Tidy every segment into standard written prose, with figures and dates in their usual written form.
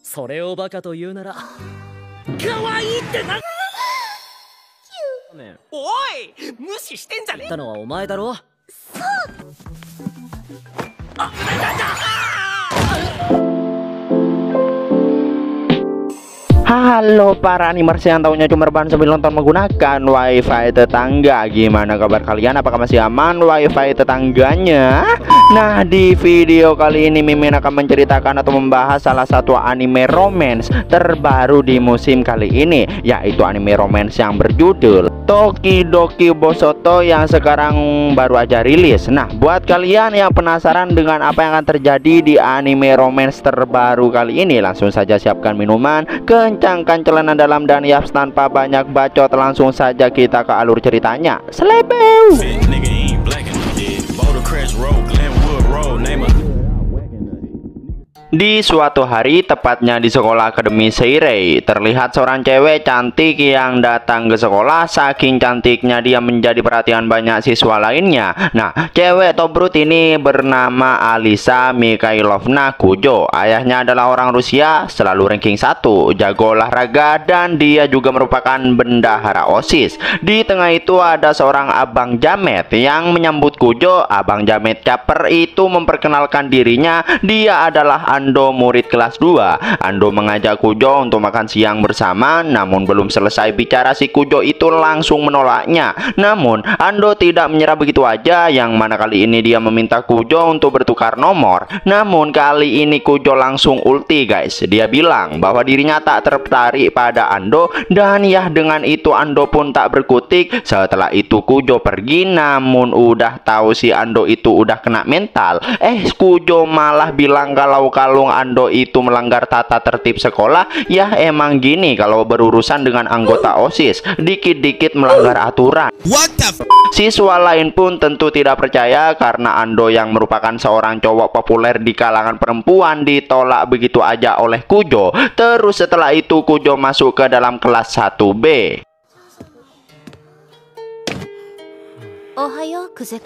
それをバカと言うなら可愛いってな。おい、無視してんじゃねえ。たのはお前だろ。そう。あ、Halo para animers yang tahunya cuma rebahan sambil nonton menggunakan wifi tetangga. Gimana kabar kalian? Apakah masih aman wifi tetangganya? Nah, di video kali ini Mimin akan menceritakan atau membahas salah satu anime romance terbaru di musim kali ini, yaitu anime romance yang berjudul Tokidoki Bosoto yang sekarang baru aja rilis. Nah, buat kalian yang penasaran dengan apa yang akan terjadi di anime romance terbaru kali ini, langsung saja siapkan minuman, kencangkan celana dalam, dan yaps, tanpa banyak bacot langsung saja kita ke alur ceritanya. Selebeu. Di suatu hari, tepatnya di sekolah Akademi Seirei, terlihat seorang cewek cantik yang datang ke sekolah. Saking cantiknya dia menjadi perhatian banyak siswa lainnya. Nah, cewek Tobrut ini bernama Alisa Mikhailovna Kujo. Ayahnya adalah orang Rusia, selalu ranking 1, jago olahraga, dan dia juga merupakan bendahara OSIS. Di tengah itu ada seorang abang jamet yang menyambut Kujo. Abang jamet caper itu memperkenalkan dirinya, dia adalah Ando, murid kelas 2. Ando mengajak Kujo untuk makan siang bersama, namun belum selesai bicara si Kujo itu langsung menolaknya. Namun Ando tidak menyerah begitu aja, yang mana kali ini dia meminta Kujo untuk bertukar nomor. Namun kali ini Kujo langsung ulti guys. Dia bilang bahwa dirinya tak tertarik pada Ando, dan ya dengan itu Ando pun tak berkutik. Setelah itu Kujo pergi, namun udah tahu si Ando itu udah kena mental. Kujo malah bilang kalau Ando itu melanggar tata tertib sekolah. Ya emang gini kalau berurusan dengan anggota OSIS, dikit-dikit melanggar aturan. Siswa lain pun tentu tidak percaya karena Ando yang merupakan seorang cowok populer di kalangan perempuan ditolak begitu aja oleh Kujo. Terus setelah itu Kujo masuk ke dalam kelas 1B. Ohayo, Kuze.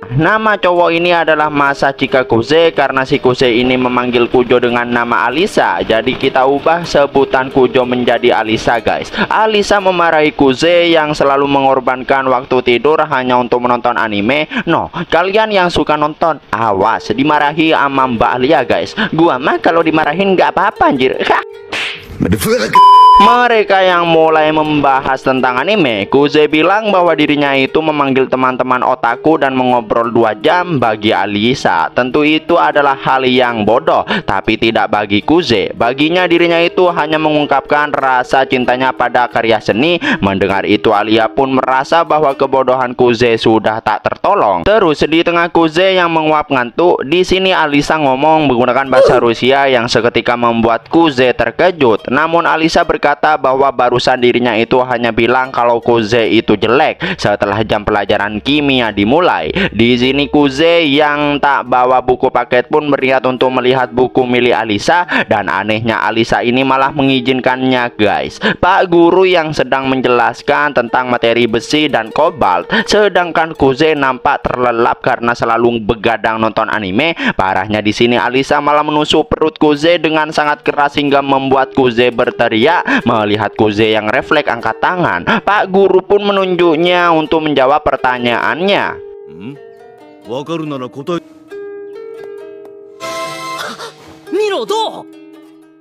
Nama cowok ini adalah Masachika Kuze karena si Kuze ini memanggil Kujo dengan nama Alisa. Jadi kita ubah sebutan Kujo menjadi Alisa guys. Alisa memarahi Kuze yang selalu mengorbankan waktu tidur hanya untuk menonton anime. No, kalian yang suka nonton, awas dimarahi sama Mbak Alia guys. Gua mah kalau dimarahin nggak apa-apa anjir. Mereka yang mulai membahas tentang anime, Kuze bilang bahwa dirinya itu memanggil teman-teman otaku dan mengobrol 2 jam. Bagi Alisa tentu itu adalah hal yang bodoh, tapi tidak bagi Kuze. Baginya dirinya itu hanya mengungkapkan rasa cintanya pada karya seni. Mendengar itu Alia pun merasa bahwa kebodohan Kuze sudah tak tertolong. Terus di tengah Kuze yang menguap ngantuk, di sini Alisa ngomong menggunakan bahasa Rusia yang seketika membuat Kuze terkejut. Namun Alisa berkata bahwa barusan dirinya itu hanya bilang kalau Kuze itu jelek setelah jam pelajaran kimia dimulai. Di sini Kuze yang tak bawa buku paket pun berniat untuk melihat buku milik Alisa, dan anehnya Alisa ini malah mengizinkannya guys. Pak guru yang sedang menjelaskan tentang materi besi dan kobalt, sedangkan Kuze nampak terlelap karena selalu begadang nonton anime. Parahnya di sini Alisa malah menusuk perut Kuze dengan sangat keras hingga membuat Kuze berteriak. Melihat Kuze yang refleks angkat tangan, Pak guru pun menunjuknya untuk menjawab pertanyaannya.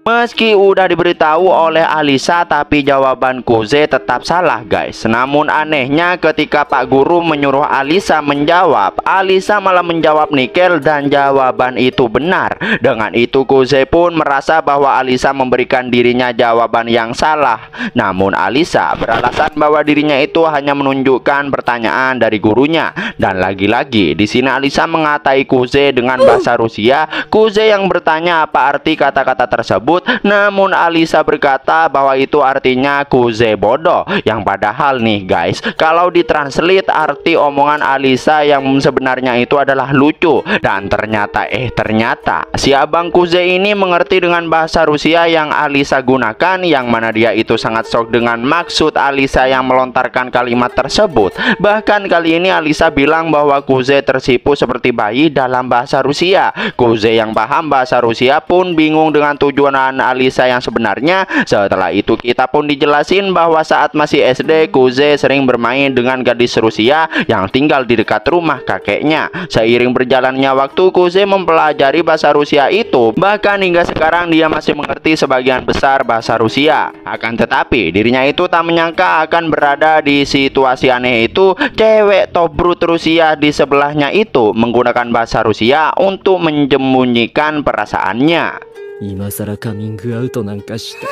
Meski udah diberitahu oleh Alisa, tapi jawaban Kuze tetap salah guys. Namun anehnya ketika Pak Guru menyuruh Alisa menjawab, Alisa malah menjawab nikel dan jawaban itu benar. Dengan itu Kuze pun merasa bahwa Alisa memberikan dirinya jawaban yang salah. Namun Alisa beralasan bahwa dirinya itu hanya menunjukkan pertanyaan dari gurunya. Dan lagi-lagi di sini Alisa mengatai Kuze dengan bahasa Rusia. Kuze yang bertanya apa arti kata-kata tersebut. Namun Alisa berkata bahwa itu artinya Kuze bodoh. Yang padahal nih guys, kalau ditranslate arti omongan Alisa yang sebenarnya itu adalah lucu. Dan ternyata si abang Kuze ini mengerti dengan bahasa Rusia yang Alisa gunakan, yang mana dia itu sangat shock dengan maksud Alisa yang melontarkan kalimat tersebut. Bahkan kali ini Alisa bilang bahwa Kuze tersipu seperti bayi dalam bahasa Rusia. Kuze yang paham bahasa Rusia pun bingung dengan tujuan Alisa yang sebenarnya. Setelah itu kita pun dijelasin bahwa saat masih SD, Kuze sering bermain dengan gadis Rusia yang tinggal di dekat rumah kakeknya. Seiring berjalannya waktu, Kuze mempelajari bahasa Rusia itu. Bahkan hingga sekarang dia masih mengerti sebagian besar bahasa Rusia. Akan tetapi dirinya itu tak menyangka akan berada di situasi aneh itu. Cewek tobrut Rusia di sebelahnya itu menggunakan bahasa Rusia untuk menyembunyikan perasaannya. 今さらカミングアウトなんかして。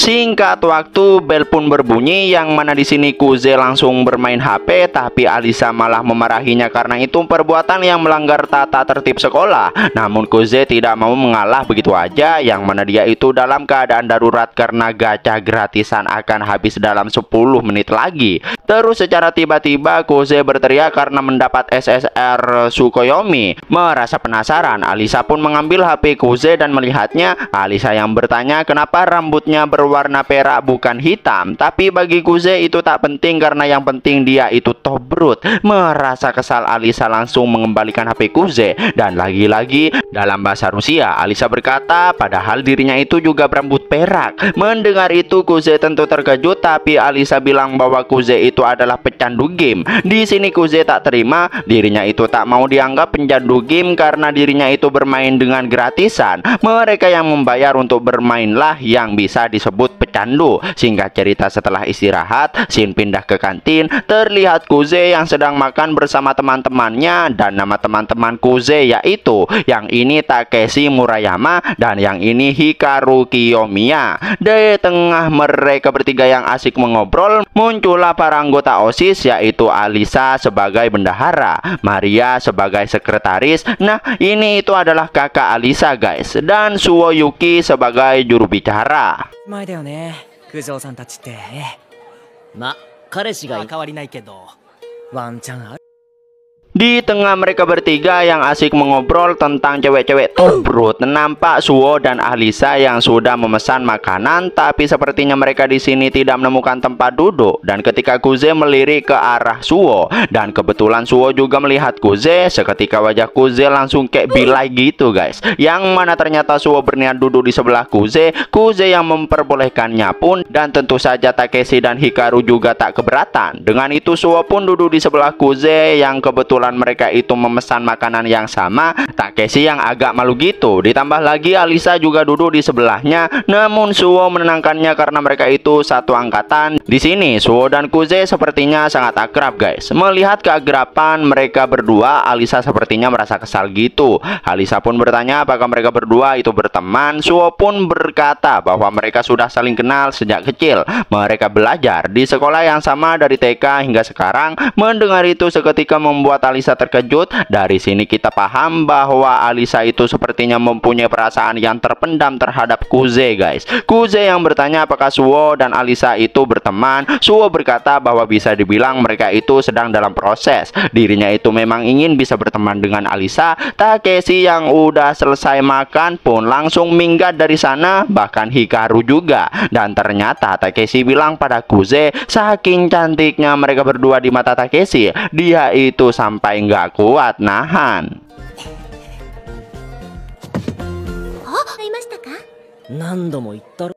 Singkat waktu, bel pun berbunyi, yang mana di sini Kuze langsung bermain HP, tapi Alisa malah memarahinya karena itu perbuatan yang melanggar tata tertib sekolah. Namun Kuze tidak mau mengalah begitu aja, yang mana dia itu dalam keadaan darurat karena gacha gratisan akan habis dalam 10 menit lagi. Terus secara tiba-tiba Kuze berteriak karena mendapat SSR Tsukuyomi. Merasa penasaran, Alisa pun mengambil HP Kuze dan melihatnya. Alisa yang bertanya kenapa rambutnya berwarna perak bukan hitam. Tapi bagi Kuze itu tak penting karena yang penting dia itu tobrut. Merasa kesal, Alisa langsung mengembalikan HP Kuze. Dan lagi-lagi dalam bahasa Rusia, Alisa berkata padahal dirinya itu juga berambut perak. Mendengar itu Kuze tentu terkejut, tapi Alisa bilang bahwa Kuze itu adalah pecandu game. Di sini Kuze tak terima, dirinya itu tak mau dianggap pecandu game karena dirinya itu bermain dengan gratisan. Mereka yang membayar untuk bermainlah yang bisa disebut pecandu. Singkat cerita, setelah istirahat, Shin pindah ke kantin. Terlihat Kuze yang sedang makan bersama teman-temannya, dan nama teman-teman Kuze yaitu yang ini Takeshi Murayama dan yang ini Hikaru Kiyomiya. Di tengah mereka bertiga yang asik mengobrol, muncullah para anggota OSIS yaitu Alisa sebagai bendahara, Maria sebagai sekretaris. Nah, ini itu adalah kakak Alisa guys, dan Suo Yuki sebagai juru bicara. 前だよね、九条さんたちって。ま、彼氏が変わりないけど、ワンチャンある。 Di tengah mereka bertiga yang asik mengobrol tentang cewek-cewek tobrut, nampak Suo dan Alisa yang sudah memesan makanan, tapi sepertinya mereka di sini tidak menemukan tempat duduk. Dan ketika Kuze melirik ke arah Suo, dan kebetulan Suo juga melihat Kuze, seketika wajah Kuze langsung kayak bilai gitu guys. Yang mana ternyata Suo berniat duduk di sebelah Kuze. Kuze yang memperbolehkannya pun, dan tentu saja Takeshi dan Hikaru juga tak keberatan. Dengan itu Suo pun duduk di sebelah Kuze yang kebetulan mereka itu memesan makanan yang sama. Takeshi yang agak malu gitu. Ditambah lagi Alisa juga duduk di sebelahnya. Namun Suo menenangkannya karena mereka itu satu angkatan. Di sini Suo dan Kuze sepertinya sangat akrab guys. Melihat keakraban mereka berdua, Alisa sepertinya merasa kesal gitu. Alisa pun bertanya apakah mereka berdua itu berteman. Suo pun berkata bahwa mereka sudah saling kenal sejak kecil. Mereka belajar di sekolah yang sama dari TK hingga sekarang. Mendengar itu seketika membuat Alisa terkejut. Dari sini kita paham bahwa Alisa itu sepertinya mempunyai perasaan yang terpendam terhadap Kuze guys. Kuze yang bertanya apakah Suo dan Alisa itu berteman. Suo berkata bahwa bisa dibilang mereka itu sedang dalam proses. Dirinya itu memang ingin bisa berteman dengan Alisa. Takeshi yang udah selesai makan pun langsung minggat dari sana, bahkan Hikaru juga. Dan ternyata Takeshi bilang pada Kuze, saking cantiknya mereka berdua di mata Takeshi, dia itu sampai nggak kuat nahan. 何度も言ったろ。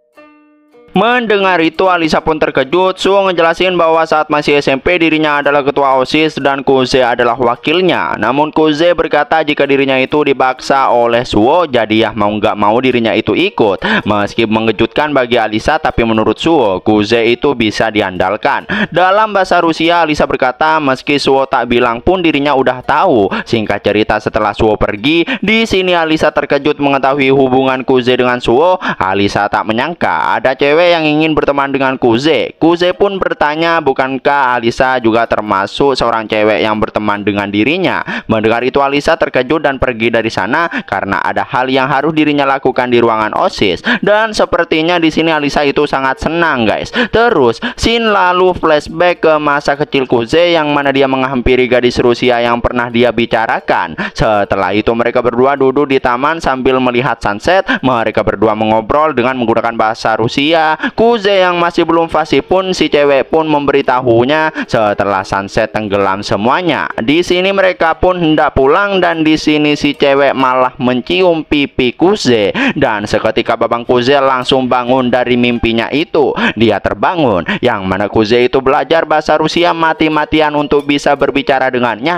Mendengar itu Alisa pun terkejut. Suo ngejelasin bahwa saat masih SMP dirinya adalah ketua OSIS dan Kuze adalah wakilnya. Namun Kuze berkata jika dirinya itu dipaksa oleh Suo, jadi ya mau nggak mau dirinya itu ikut. Meski mengejutkan bagi Alisa, tapi menurut Suo, Kuze itu bisa diandalkan. Dalam bahasa Rusia, Alisa berkata meski Suo tak bilang pun dirinya udah tahu. Singkat cerita, setelah Suo pergi, di sini Alisa terkejut mengetahui hubungan Kuze dengan Suo. Alisa tak menyangka ada cewek cewek yang ingin berteman dengan Kuze. Kuze pun bertanya, bukankah Alisa juga termasuk seorang cewek yang berteman dengan dirinya? Mendengar itu Alisa terkejut dan pergi dari sana karena ada hal yang harus dirinya lakukan di ruangan OSIS. Dan sepertinya di sini Alisa itu sangat senang, guys. Terus scene lalu flashback ke masa kecil Kuze yang mana dia menghampiri gadis Rusia yang pernah dia bicarakan. Setelah itu mereka berdua duduk di taman sambil melihat sunset. Mereka berdua mengobrol dengan menggunakan bahasa Rusia. Kuze yang masih belum fasih pun si cewek pun memberitahunya setelah sunset tenggelam semuanya. Di sini mereka pun hendak pulang dan di sini si cewek malah mencium pipi Kuze dan seketika babang Kuze langsung bangun dari mimpinya itu. Dia terbangun yang mana Kuze itu belajar bahasa Rusia mati-matian untuk bisa berbicara dengannya.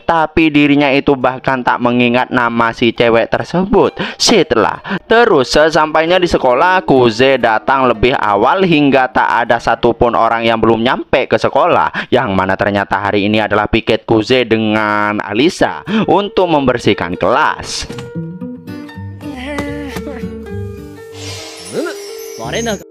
Tapi dirinya itu bahkan tak mengingat nama si cewek tersebut. Shit lah. Terus sesampainya di sekolah, Kuze datang lebih awal hingga tak ada satupun orang yang belum nyampe ke sekolah. Yang mana ternyata hari ini adalah piket Kuze dengan Alisa untuk membersihkan kelas. 我なが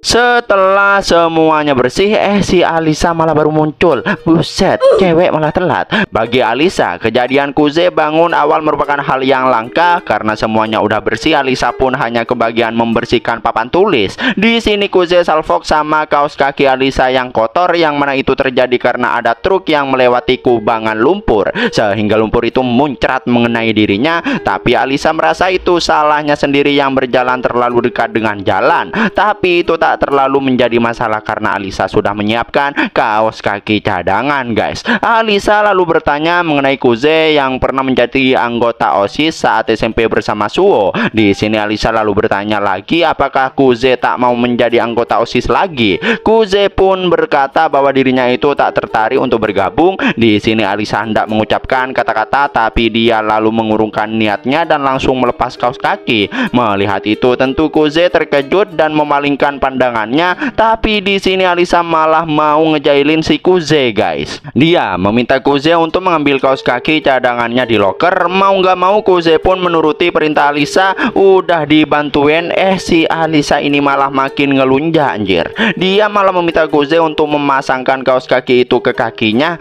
Setelah semuanya bersih, si Alisa malah baru muncul. Buset, cewek malah telat. Bagi Alisa, kejadian Kuze bangun awal merupakan hal yang langka karena semuanya udah bersih. Alisa pun hanya kebagian membersihkan papan tulis. Di sini Kuze salfok sama kaos kaki Alisa yang kotor, yang mana itu terjadi karena ada truk yang melewati kubangan lumpur sehingga lumpur itu muncrat mengenai dirinya. Tapi Alisa merasa itu salahnya sendiri yang berjalan terlalu dekat dengan jalan. Tapi itu tak terlalu menjadi masalah karena Alisa sudah menyiapkan kaos kaki cadangan, guys. Alisa lalu bertanya mengenai Kuze yang pernah menjadi anggota OSIS saat SMP bersama Suo. Di sini Alisa lalu bertanya lagi apakah Kuze tak mau menjadi anggota OSIS lagi. Kuze pun berkata bahwa dirinya itu tak tertarik untuk bergabung. Di sini Alisa hendak mengucapkan kata-kata tapi dia lalu mengurungkan niatnya dan langsung melepas kaos kaki. Melihat itu tentu Kuze terkejut dan memalingkan pandangannya. Tapi di sini Alisa malah mau ngejailin si Kuze, guys. Dia meminta Kuze untuk mengambil kaos kaki cadangannya di loker. Mau nggak mau Kuze pun menuruti perintah Alisa. Udah dibantuin, si Alisa ini malah makin ngelunjak, anjir. Dia malah meminta Kuze untuk memasangkan kaos kaki itu ke kakinya.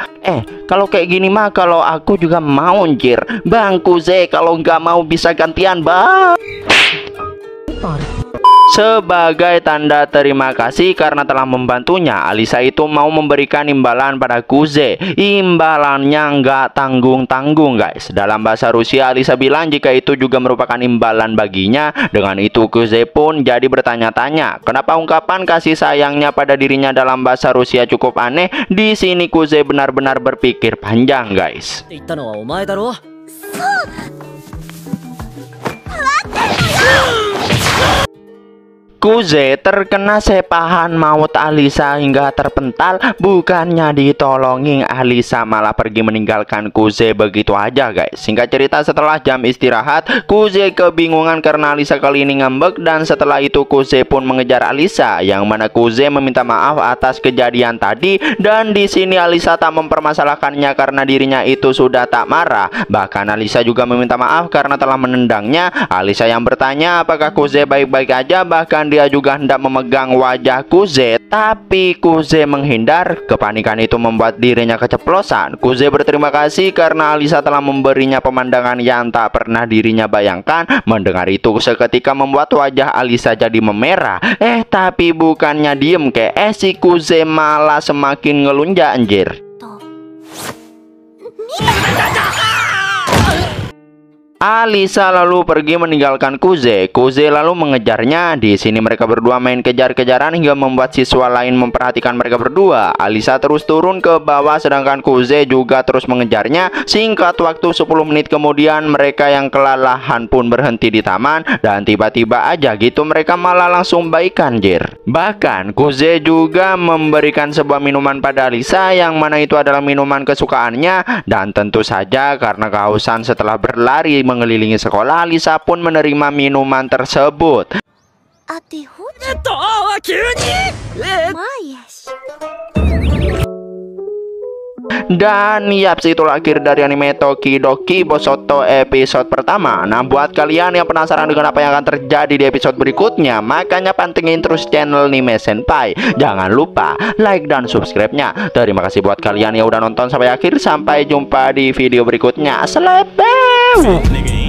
Kalau kayak gini mah kalau aku juga mau, anjir. Bang Kuze, kalau nggak mau bisa gantian, bang. Sebagai tanda terima kasih karena telah membantunya, Alisa itu mau memberikan imbalan pada Kuze. Imbalannya nggak tanggung-tanggung, guys. Dalam bahasa Rusia, Alisa bilang jika itu juga merupakan imbalan baginya. Dengan itu Kuze pun jadi bertanya-tanya, kenapa ungkapan kasih sayangnya pada dirinya dalam bahasa Rusia cukup aneh. Di sini Kuze benar-benar berpikir panjang, guys. 言ったのはお前だろ。 Kuze terkena sepahan maut Alisa hingga terpental. Bukannya ditolongin, Alisa malah pergi meninggalkan Kuze begitu aja, guys. Singkat cerita, setelah jam istirahat, Kuze kebingungan karena Alisa kali ini ngambek. Dan setelah itu Kuze pun mengejar Alisa, yang mana Kuze meminta maaf atas kejadian tadi. Dan di sini Alisa tak mempermasalahkannya karena dirinya itu sudah tak marah. Bahkan Alisa juga meminta maaf karena telah menendangnya. Alisa yang bertanya apakah Kuze baik-baik aja. Bahkan dia juga hendak memegang wajah Kuze, tapi Kuze menghindar. Kepanikan itu membuat dirinya keceplosan. Kuze berterima kasih karena Alisa telah memberinya pemandangan yang tak pernah dirinya bayangkan. Mendengar itu seketika membuat wajah Alisa jadi memerah. Tapi bukannya diem si Kuze malah semakin ngelunjak, anjir. Alisa lalu pergi meninggalkan Kuze. Kuze lalu mengejarnya. Di sini mereka berdua main kejar-kejaran hingga membuat siswa lain memperhatikan mereka berdua. Alisa terus turun ke bawah sedangkan Kuze juga terus mengejarnya. Singkat waktu 10 menit kemudian mereka yang kelelahan pun berhenti di taman. Dan tiba-tiba aja gitu mereka malah langsung baikan, jir. Bahkan Kuze juga memberikan sebuah minuman pada Alisa, yang mana itu adalah minuman kesukaannya. Dan tentu saja karena kehausan setelah berlari mengelilingi sekolah, Alisa pun menerima minuman tersebut. Dan yaps, itulah akhir dari anime Tokidoki Bosoto episode pertama. Nah, buat kalian yang penasaran dengan apa yang akan terjadi di episode berikutnya, makanya pantengin terus channel Anime Senpai. Jangan lupa like dan subscribe-nya. Terima kasih buat kalian yang udah nonton sampai akhir. Sampai jumpa di video berikutnya. Selebeu.